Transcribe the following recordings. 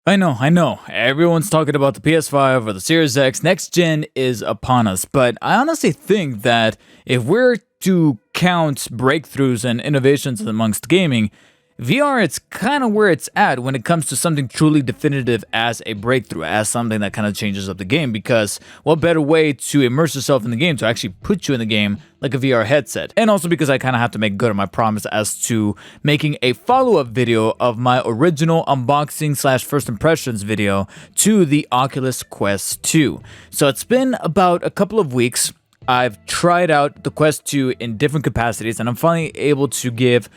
I know. Everyone's talking about the PS5 or the Series X. Next gen is upon us. But I honestly think that if we're to count breakthroughs and innovations amongst gaming, VR, it's kind of where it's at when it comes to something truly definitive as a breakthrough, as something that kind of changes up the game. Because what better way to immerse yourself in the game, to actually put you in the game like a VR headset? And also because I kind of have to make good on my promise as to making a follow-up video of my original unboxing slash first impressions video to the Oculus Quest 2. So it's been about a couple of weeks. I've tried out the Quest 2 in different capacities, and I'm finally able to give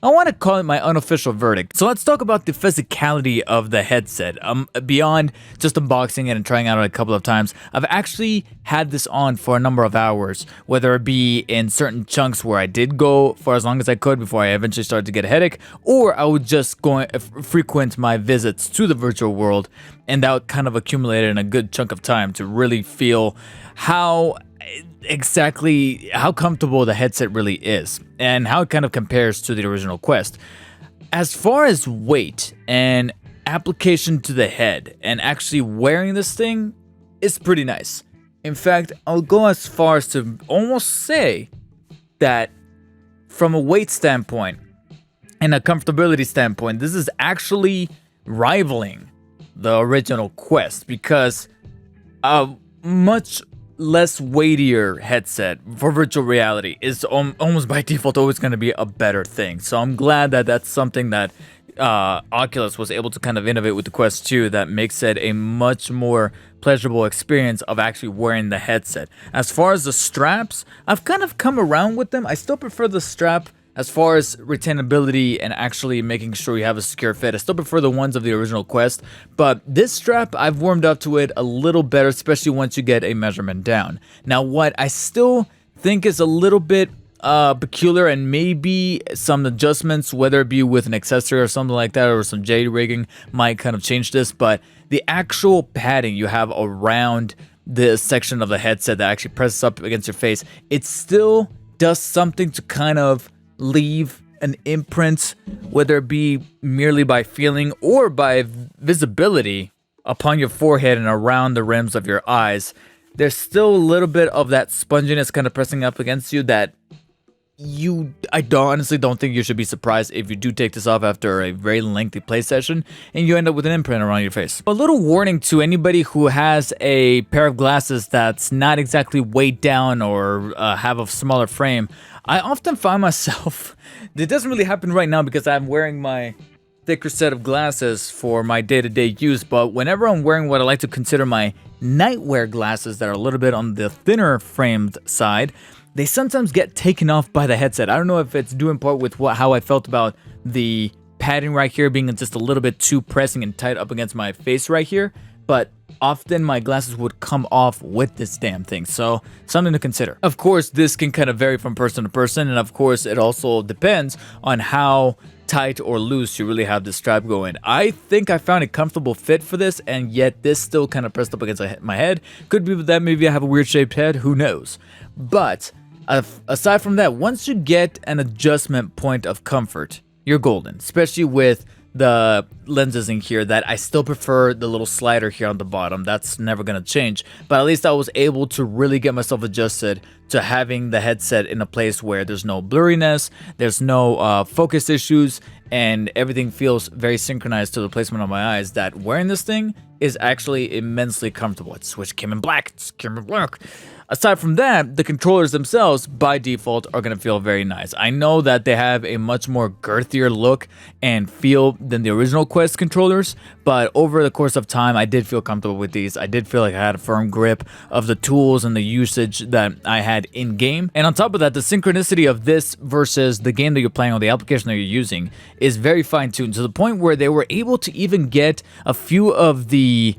I want to call it my unofficial verdict. So let's talk about the physicality of the headset. Beyond just unboxing it and trying out it a couple of times, I've actually had this on for a number of hours, whether it be in certain chunks where I did go for as long as I could before I eventually started to get a headache, or I would just go frequent my visits to the virtual world, and that kind of accumulated in a good chunk of time to really feel how comfortable the headset really is and how it kind of compares to the original Quest. As far as weight and application to the head and actually wearing this thing is pretty nice. In fact, I'll go as far as to almost say that from a weight standpoint and a comfortability standpoint, this is actually rivaling the original Quest, because much less weightier headset for virtual reality is almost by default always going to be a better thing. So I'm glad that that's something that Oculus was able to kind of innovate with the Quest 2 that makes it a much more pleasurable experience of actually wearing the headset. As far as the straps, I've kind of come around with them. I still prefer the strap as far as retainability and actually making sure you have a secure fit. I still prefer the ones of the original Quest, but this strap, I've warmed up to it a little better, especially once you get a measurement down. Now, what I still think is a little bit peculiar, and maybe some adjustments, whether it be with an accessory or something like that, or some J-rigging might kind of change this, but the actual padding you have around the section of the headset that actually presses up against your face, it still does something to kind of leave an imprint, whether it be merely by feeling or by visibility upon your forehead and around the rims of your eyes. There's still a little bit of that sponginess kind of pressing up against you that honestly don't think you should be surprised if you do take this off after a very lengthy play session and you end up with an imprint around your face. A little warning to anybody who has a pair of glasses that's not exactly weighed down or have a smaller frame. I often find myself, it doesn't really happen right now because I'm wearing my thicker set of glasses for my day-to-day use, but whenever I'm wearing what I like to consider my nightwear glasses that are a little bit on the thinner framed side, they sometimes get taken off by the headset. I don't know if it's due in part with how I felt about the padding right here being just a little bit too pressing and tight up against my face right here, but often my glasses would come off with this damn thing, so something to consider. Of course, this can kind of vary from person to person, and of course, it also depends on how tight or loose you really have this strap going. I think I found a comfortable fit for this, and yet this still kind of pressed up against my head. Could be that maybe I have a weird shaped head, who knows? But aside from that, once you get an adjustment point of comfort, you're golden, especially with the lenses in here that I still prefer the little slider here on the bottom. That's never going to change, but at least I was able to really get myself adjusted to having the headset in a place where there's no blurriness, there's no focus issues, and everything feels very synchronized to the placement of my eyes, that wearing this thing is actually immensely comfortable. It's Switch came in black. It's came in black. Aside from that, the controllers themselves, by default, are going to feel very nice. I know that they have a much more girthier look and feel than the original Quest controllers, but over the course of time, I did feel comfortable with these. I did feel like I had a firm grip of the tools and the usage that I had in-game. And on top of that, the synchronicity of this versus the game that you're playing or the application that you're using is very fine-tuned, to the point where they were able to even get a few of the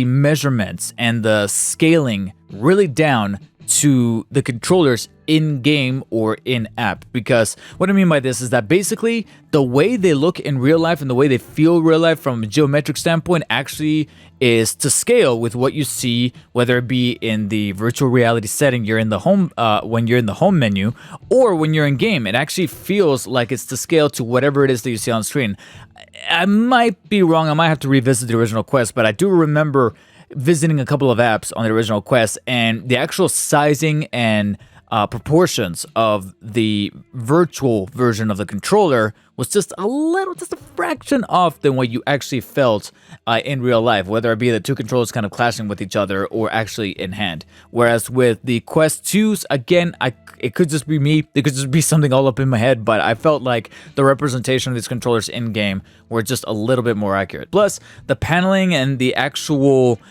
measurements and the scaling really down to the controllers in-game or in-app. Because what I mean by this is that basically the way they look in real life and the way they feel real life from a geometric standpoint actually is to scale with what you see, whether it be in the virtual reality setting you're in the home when you're in the home menu, or when you're in game. It actually feels like it's to scale to whatever it is that you see on screen. I might be wrong, I might have to revisit the original Quest, but I do remember visiting a couple of apps on the original Quest, and the actual sizing and proportions of the virtual version of the controller was just a fraction off than what you actually felt in real life, whether it be the two controllers kind of clashing with each other or actually in hand. Whereas with the Quest 2s, again, it could just be me, it could just be something all up in my head, but I felt like the representation of these controllers in-game were just a little bit more accurate. Plus, the paneling and the actual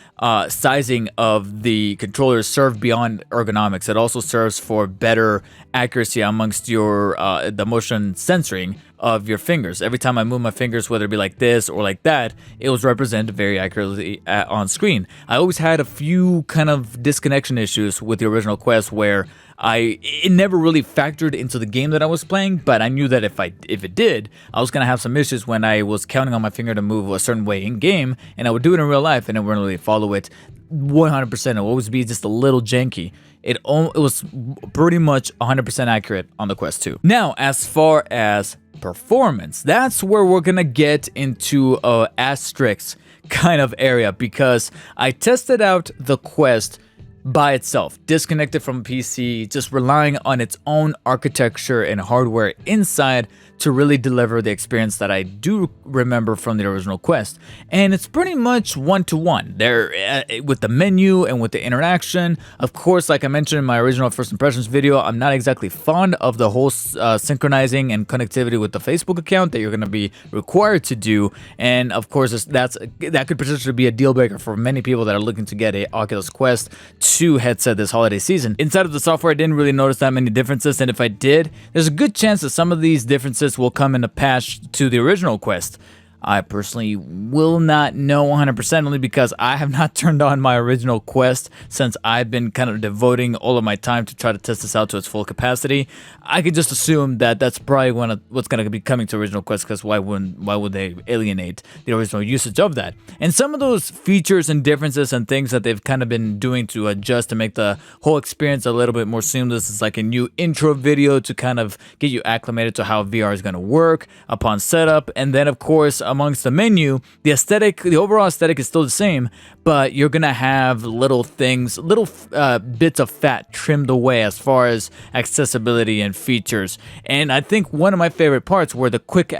sizing of the controllers serve beyond ergonomics. It also serves for better accuracy amongst your the motion censoring of your fingers. Every time I move my fingers, whether it be like this or like that, it was represented very accurately on screen. I always had a few kind of disconnection issues with the original Quest where it never really factored into the game that I was playing, but I knew that if it did, I was gonna have some issues when I was counting on my finger to move a certain way in game, and I would do it in real life and it wouldn't really follow it 100%. It would always be just a little janky. It was pretty much 100% accurate on the Quest 2. Now, as far as performance, that's where we're gonna get into a asterisk kind of area, because I tested out the Quest by itself, disconnected from PC, just relying on its own architecture and hardware inside to really deliver the experience that I do remember from the original Quest. And it's pretty much one-to-one there with the menu and with the interaction. Of course, like I mentioned in my original first impressions video, I'm not exactly fond of the whole synchronizing and connectivity with the Facebook account that you're going to be required to do. And of course, that could potentially be a deal breaker for many people that are looking to get a Oculus Quest 2 headset this holiday season. Inside of the software, I didn't really notice that many differences, and if I did, there's a good chance that some of these differences will come in a patch to the original Quest. I personally will not know 100%, only because I have not turned on my original Quest since I've been kind of devoting all of my time to try to test this out to its full capacity. I could just assume that that's probably what's going to be coming to original Quest, because why would they alienate the original usage of that? And some of those features and differences and things that they've kind of been doing to adjust to make the whole experience a little bit more seamless is like a new intro video to kind of get you acclimated to how VR is going to work upon setup, and then of course amongst the menu, the overall aesthetic is still the same, but you're gonna have little things, bits of fat trimmed away as far as accessibility and features. And I think one of my favorite parts were the quick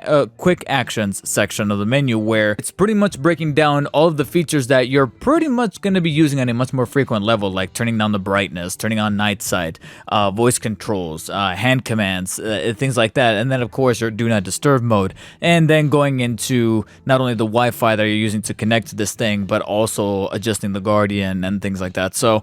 actions section of the menu, where it's pretty much breaking down all of the features that you're pretty much gonna be using on a much more frequent level, like turning down the brightness, turning on night sight, voice controls, hand commands, things like that. And then of course your do not disturb mode, and then going into not only the Wi-Fi that you're using to connect to this thing, but also adjusting the Guardian and things like that. So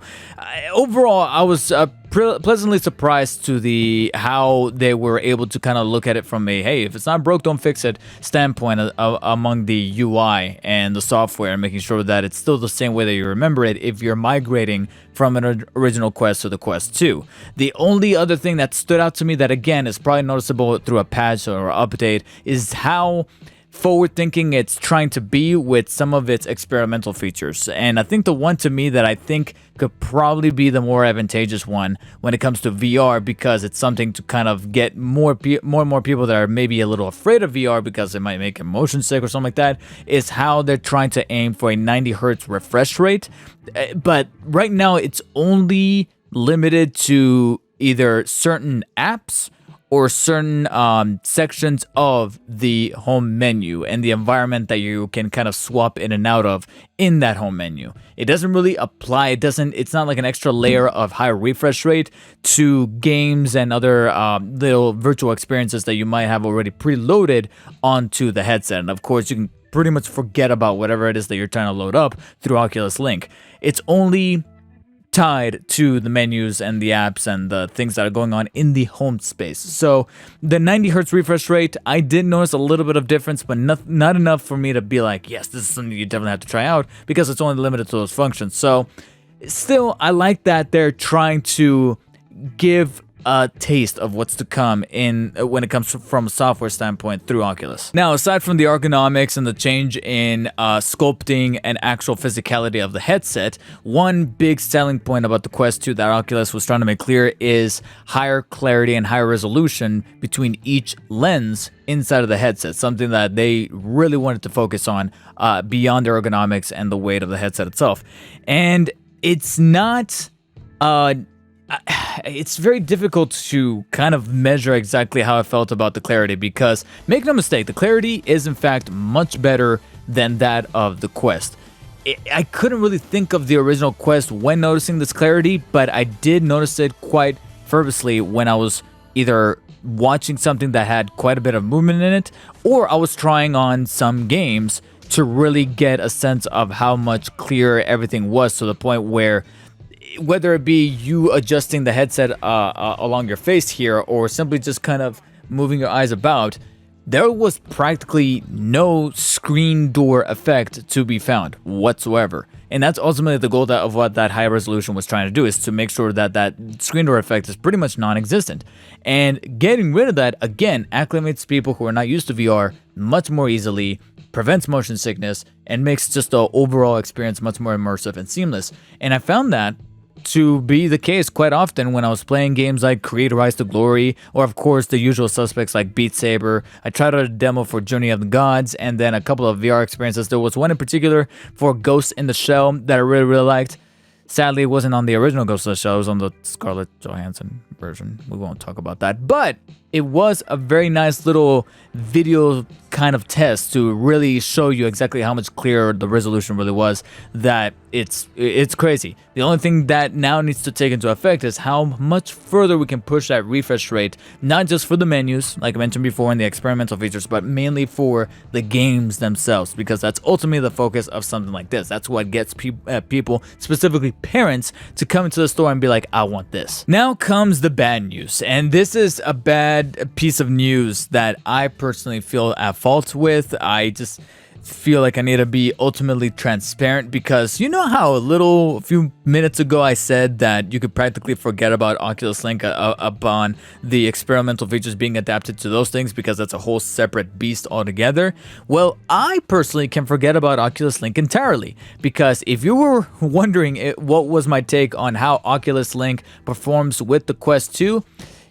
overall, I was pleasantly surprised to how they were able to kind of look at it from a, hey, if it's not broke, don't fix it standpoint among the UI and the software, and making sure that it's still the same way that you remember it if you're migrating from an original Quest to the Quest 2. The only other thing that stood out to me that, again, is probably noticeable through a patch or update is how forward-thinking it's trying to be with some of its experimental features. And I think the one to me that I think could probably be the more advantageous one when it comes to VR, because it's something to kind of get more and more people that are maybe a little afraid of VR because it might make them motion sick or something like that, is how they're trying to aim for a 90 hertz refresh rate. But right now it's only limited to either certain apps or certain sections of the home menu and the environment that you can kind of swap in and out of in that home menu. It doesn't really apply. It's not like an extra layer of high refresh rate to games and other little virtual experiences that you might have already preloaded onto the headset. And of course, you can pretty much forget about whatever it is that you're trying to load up through Oculus Link. It's only tied to the menus and the apps and the things that are going on in the home space. So the 90 hertz refresh rate, I did notice a little bit of difference, but not enough for me to be like, yes, this is something you definitely have to try out, because it's only limited to those functions. So Still, I like that they're trying to give a taste of what's to come in when it comes from a software standpoint through Oculus. Now, aside from the ergonomics and the change in sculpting and actual physicality of the headset, one big selling point about the Quest 2 that Oculus was trying to make clear is higher clarity and higher resolution between each lens inside of the headset, something that they really wanted to focus on beyond the ergonomics and the weight of the headset itself. And it's not it's very difficult to kind of measure exactly how I felt about the clarity, because make no mistake, the clarity is in fact much better than that of the Quest. I couldn't really think of the original Quest when noticing this clarity, but I did notice it quite fervently when I was either watching something that had quite a bit of movement in it, or I was trying on some games to really get a sense of how much clearer everything was, to the point where whether it be you adjusting the headset along your face here, or simply just kind of moving your eyes about, there was practically no screen door effect to be found whatsoever. And that's ultimately the goal of what that high resolution was trying to do, is to make sure that that screen door effect is pretty much non-existent. And getting rid of that, again, acclimates people who are not used to VR much more easily, prevents motion sickness, and makes just the overall experience much more immersive and seamless. And I found that to be the case quite often when I was playing games like Creed Rise to Glory, or of course the usual suspects like Beat Saber. I tried out a demo for Journey of the Gods, and then a couple of VR experiences. There was one in particular for Ghost in the Shell that I really liked. Sadly, it wasn't on the original Ghost in the Shell, it was on the Scarlett Johansson version. We won't talk about that, but it was a very nice little video kind of test to really show you exactly how much clearer the resolution really was. That it's crazy. The only thing that now needs to take into effect is how much further we can push that refresh rate, not just for the menus, like I mentioned before, and the experimental features, but mainly for the games themselves, because that's ultimately the focus of something like this. That's what gets people, specifically parents, to come into the store and be like, I want this. Now comes the bad news, and this is a bad piece of news that I personally feel at fault with. I just feel like I need to be ultimately transparent, because you know how a few minutes ago I said that you could practically forget about Oculus Link upon the experimental features being adapted to those things, because that's a whole separate beast altogether. Well, I personally can forget about Oculus Link entirely, because if you were wondering what was my take on how Oculus Link performs with the Quest 2,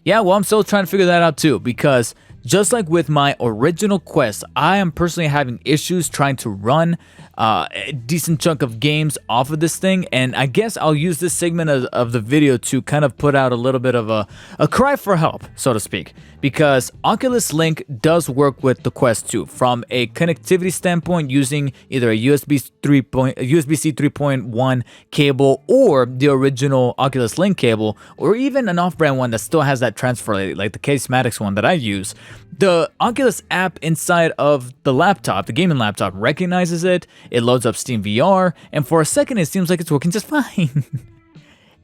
yeah, well, I'm still trying to figure that out too, because just like with my original Quest, I am personally having issues trying to run a decent chunk of games off of this thing. And I guess I'll use this segment of the video to kind of put out a little bit of a cry for help, so to speak. Because Oculus Link does work with the Quest 2 from a connectivity standpoint, using either a USB-C 3.1 cable, or the original Oculus Link cable, or even an off-brand one that still has that transfer rate, like the Casematics one that I use. The Oculus app inside of the laptop, the gaming laptop, recognizes it. It loads up Steam VR, and for a second it seems like it's working just fine.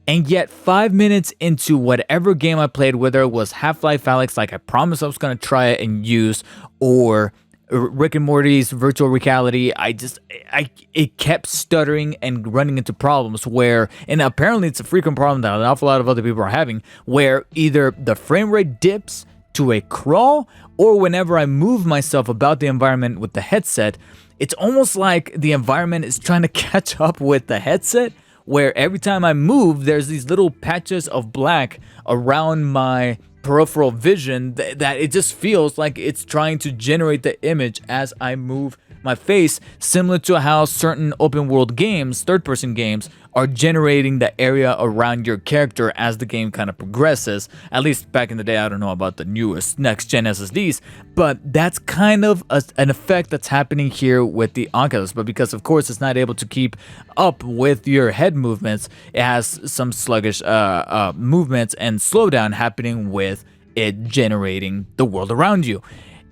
And yet 5 minutes into whatever game I played, whether it was Half-Life Alyx, like I promised I was going to try it and use, or Rick and Morty's virtual reality, it kept stuttering and running into problems where, and apparently it's a frequent problem that an awful lot of other people are having, where either the frame rate dips to a crawl, or whenever I move myself about the environment with the headset, it's almost like the environment is trying to catch up with the headset, where every time I move, there's these little patches of black around my peripheral vision that it just feels like it's trying to generate the image as I move my face, similar to how certain open world games, third-person games, are generating the area around your character as the game kind of progresses. At least back in the day, I don't know about the newest next-gen SSDs, but that's kind of an effect that's happening here with the Oculus. But because, of course, it's not able to keep up with your head movements, it has some sluggish movements and slowdown happening with it generating the world around you.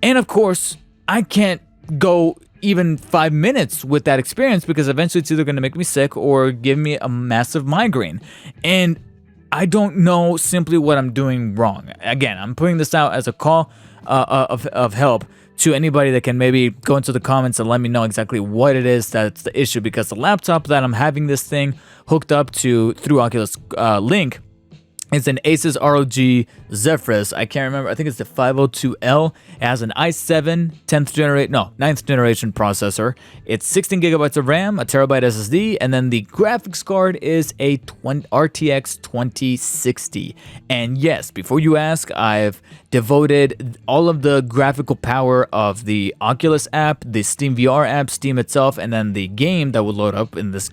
And, of course, I can't go even 5 minutes with that experience, because eventually it's either going to make me sick or give me a massive migraine. And I don't know simply what I'm doing wrong. Again, I'm putting this out as a call of help to anybody that can maybe go into the comments and let me know exactly what it is that's the issue, because the laptop that I'm having this thing hooked up to through Oculus Link, it's an Asus ROG Zephyrus. I can't remember. I think it's the 502L. It has an i7 9th generation processor. It's 16 gigabytes of RAM, a terabyte SSD, and then the graphics card is a RTX 2060. And yes, before you ask, I've devoted all of the graphical power of the Oculus app, the Steam VR app, Steam itself, and then the game that would load up, in this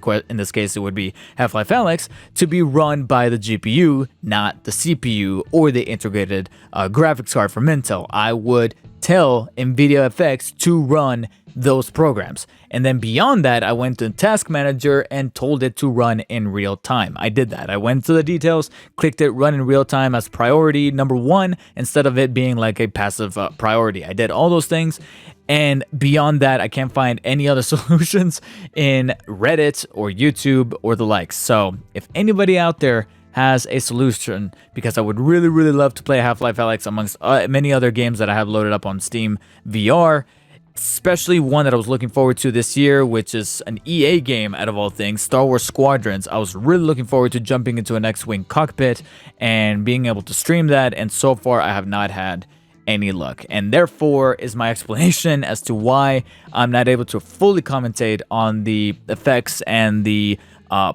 case it would be Half-Life Alyx, to be run by the GPU, not the CPU or the integrated graphics card from Intel. I would tell NVIDIA FX to run those programs. And then beyond that, I went to Task Manager and told it to run in real time. I did that. I went to the details, clicked it, run in real time as priority number 1, instead of it being like a passive priority. I did all those things. And beyond that, I can't find any other solutions in Reddit or YouTube or the likes. So if anybody out there has a solution, because I would really, really love to play Half-Life Alyx amongst many other games that I have loaded up on Steam VR, especially one that I was looking forward to this year, which is an EA game out of all things, Star Wars Squadrons. I was really looking forward to jumping into an X-Wing cockpit and being able to stream that, and so far I have not had any luck. And therefore is my explanation as to why I'm not able to fully commentate on the effects and the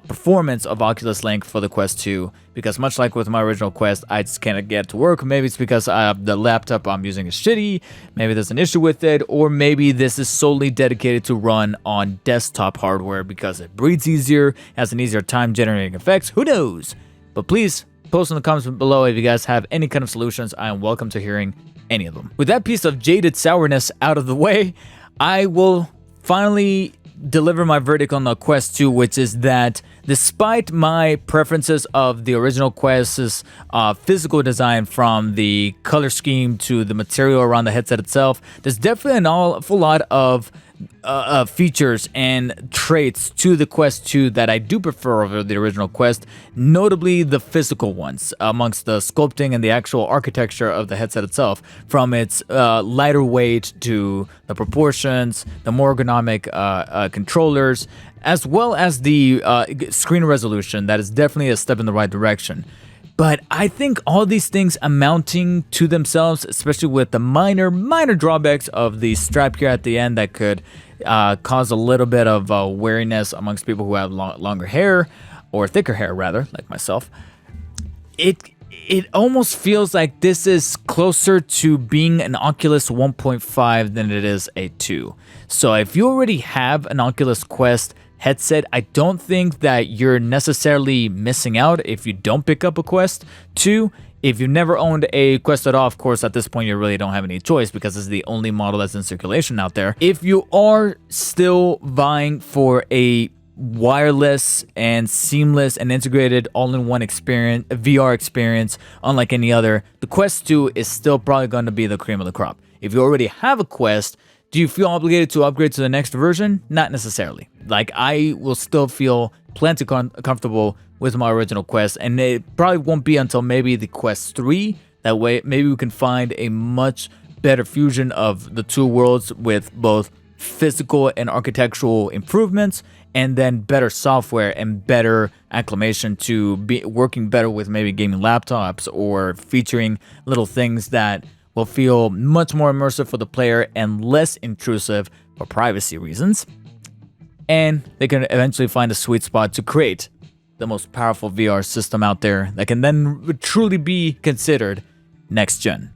performance of Oculus Link for the Quest 2, because much like with my original Quest, I just can't get it to work. Maybe it's because the laptop I'm using is shitty, maybe there's an issue with it, or maybe this is solely dedicated to run on desktop hardware because it breathes easier, has an easier time generating effects, who knows? But please post in the comments below if you guys have any kind of solutions. I am welcome to hearing any of them. With that piece of jaded sourness out of the way, I will finally deliver my verdict on the Quest 2, which is that despite my preferences of the original Quest's physical design, from the color scheme to the material around the headset itself, there's definitely an awful lot of features and traits to the Quest 2 that I do prefer over the original Quest, notably the physical ones, amongst the sculpting and the actual architecture of the headset itself, from its lighter weight to the proportions, the more ergonomic controllers, as well as the screen resolution. That is definitely a step in the right direction. But I think all these things amounting to themselves, especially with the minor drawbacks of the strap here at the end that could cause a little bit of weariness amongst people who have longer hair, or thicker hair rather, like myself, it almost feels like this is closer to being an Oculus 1.5 than it is a 2. So if you already have an Oculus Quest headset, I don't think that you're necessarily missing out if you don't pick up a Quest 2. If you've never owned a Quest at all, of course, at this point, you really don't have any choice because it's the only model that's in circulation out there. If you are still vying for a wireless and seamless and integrated all-in-one experience, VR experience, unlike any other, the Quest 2 is still probably going to be the cream of the crop. If you already have a Quest, do you feel obligated to upgrade to the next version? Not necessarily. Like, I will still feel plenty comfortable with my original Quest, and it probably won't be until maybe the Quest 3. That way, maybe we can find a much better fusion of the two worlds with both physical and architectural improvements, and then better software and better acclimation to be working better with maybe gaming laptops, or featuring little things that will feel much more immersive for the player and less intrusive for privacy reasons. And they can eventually find a sweet spot to create the most powerful VR system out there that can then truly be considered next gen.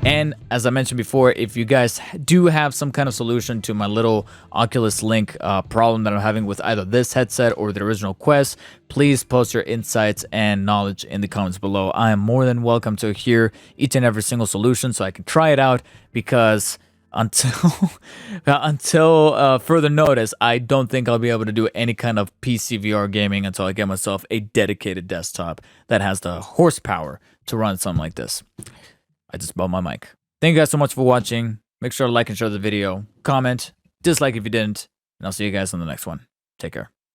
And as I mentioned before, if you guys do have some kind of solution to my little Oculus Link problem that I'm having with either this headset or the original Quest, please post your insights and knowledge in the comments below. I am more than welcome to hear each and every single solution so I can try it out, because until further notice, I don't think I'll be able to do any kind of PC VR gaming until I get myself a dedicated desktop that has the horsepower to run something like this. I just bought my mic. Thank you guys so much for watching. Make sure to like and share the video, comment, dislike if you didn't, and I'll see you guys on the next one. Take care.